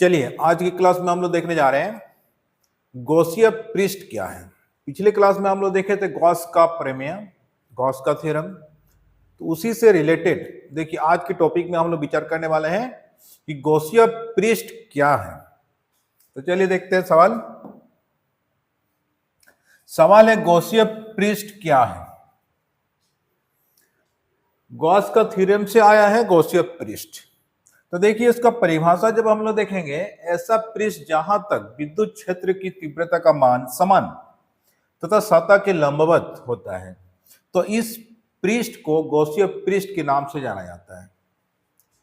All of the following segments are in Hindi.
चलिए आज की क्लास में हम लोग देखने जा रहे हैं गॉसिय पृष्ठ क्या है। पिछले क्लास में हम लोग देखे थे गॉस का प्रमेय, गॉस का थ्योरम। तो उसी से रिलेटेड देखिए आज के टॉपिक में हम लोग विचार करने वाले हैं कि गॉसिय पृष्ठ क्या है। तो चलिए देखते हैं सवाल है गॉसिय पृष्ठ क्या है। गॉस का थ्योरम से आया है गॉसिय पृष्ठ। तो देखिए इसका परिभाषा जब हम लोग देखेंगे, ऐसा पृष्ठ जहां तक विद्युत क्षेत्र की तीव्रता का मान समान तथा सतह के लंबवत होता है, तो इस पृष्ठ को गॉसिय पृष्ठ के नाम से जाना जाता है।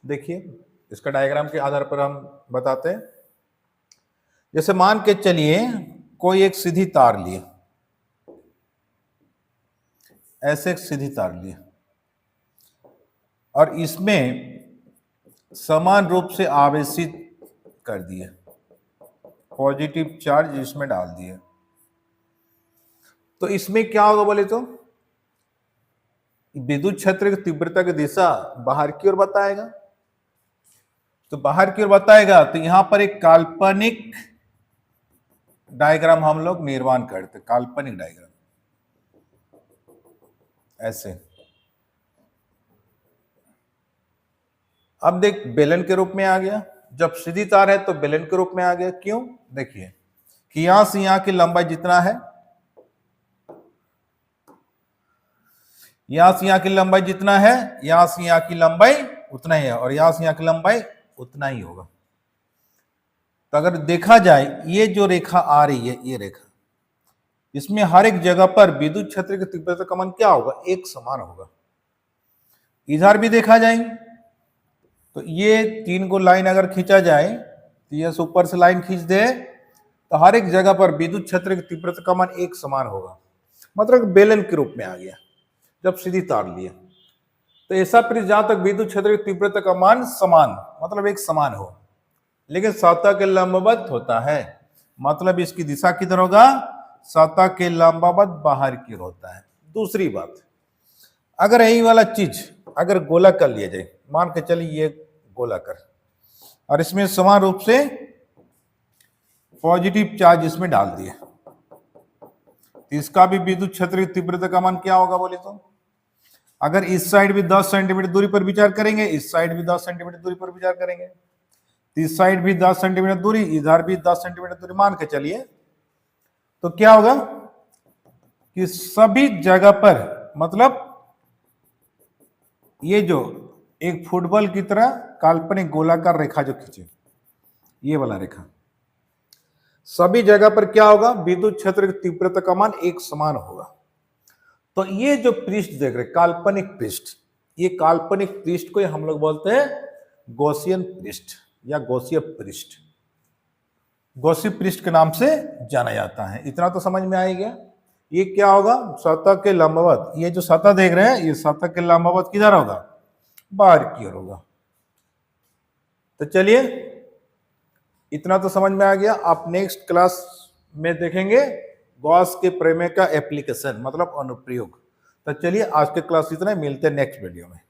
देखिए इसका डायग्राम के आधार पर हम बताते हैं। जैसे मान के चलिए कोई एक सीधी तार लिए, ऐसे एक सीधी तार लिए और इसमें समान रूप से आवेशित कर दिए, पॉजिटिव चार्ज इसमें डाल दिए। तो इसमें क्या होगा बोले तो विद्युत क्षेत्र की तीव्रता की दिशा बाहर की ओर बताएगा। तो बाहर की ओर बताएगा तो यहां पर एक काल्पनिक डायग्राम हम लोग निर्माण करते, काल्पनिक डायग्राम ऐसे। अब देख बेलन के रूप में आ गया, जब सीधी तार है तो बेलन के रूप में आ गया। क्यों? देखिए कि यहां से यहां की लंबाई जितना है, यहां से यहां की लंबाई जितना है, यहां से यहां की लंबाई उतना ही है और यहां से यहां की लंबाई उतना ही होगा। तो अगर देखा जाए ये जो रेखा आ रही है, ये रेखा, इसमें हर एक जगह पर विद्युत क्षेत्र की तीव्रता का मान क्या होगा? एक समान होगा। इधर भी देखा जाए तो ये तीन को लाइन अगर खींचा जाए तो ये ऊपर से लाइन खींच दे तो हर एक जगह पर विद्युत क्षेत्र की तीव्रता का मान एक समान होगा। मतलब बेलन के रूप में आ गया जब सीधी तार लिए। तो ऐसा पृष्ठ जहां तक विद्युत क्षेत्र की तीव्रता का मान समान, मतलब एक समान हो, लेकिन सतह के लंबवत होता है, मतलब इसकी दिशा किधर होगा? सतह के लंबवत बाहर की ओर होता है। दूसरी बात, अगर यही वाला चीज अगर गोला कर लिया जाए, मान के चलिए ये गोला कर, और इसमें समान रूप से पॉजिटिव चार्ज इसमें डाल दिए, तो इसका भी विद्युत क्षेत्र की तीव्रता का मान क्या होगा बोले तो? अगर इस साइड भी 10 सेंटीमीटर दूरी पर विचार करेंगे, इस साइड भी 10 सेंटीमीटर दूरी पर विचार करेंगे, तो इस साइड भी 10 सेंटीमीटर दूरी, इधर भी 10 सेंटीमीटर दूरी मान के चलिए, तो क्या होगा कि सभी जगह पर, मतलब ये जो एक फुटबॉल की तरह काल्पनिक गोलाकार रेखा जो खींचे, ये वाला रेखा, सभी जगह पर क्या होगा? विद्युत क्षेत्र की तीव्रता का मान एक समान होगा। तो ये जो पृष्ठ देख रहे काल्पनिक पृष्ठ, ये काल्पनिक पृष्ठ को हम लोग बोलते हैं गॉसियन पृष्ठ या गॉसिय पृष्ठ, गॉसिय पृष्ठ के नाम से जाना जाता है। इतना तो समझ में आ गया। ये क्या होगा? सतह के लंबवत, ये जो सतह देख रहे हैं ये सतह के लंबवत किधर होगा? बाहर की ओर होगा। तो चलिए इतना तो समझ में आ गया। आप नेक्स्ट क्लास में देखेंगे गॉस के प्रमेय का एप्लीकेशन, मतलब अनुप्रयोग। तो चलिए आज के क्लास इतना, मिलते हैं नेक्स्ट वीडियो में।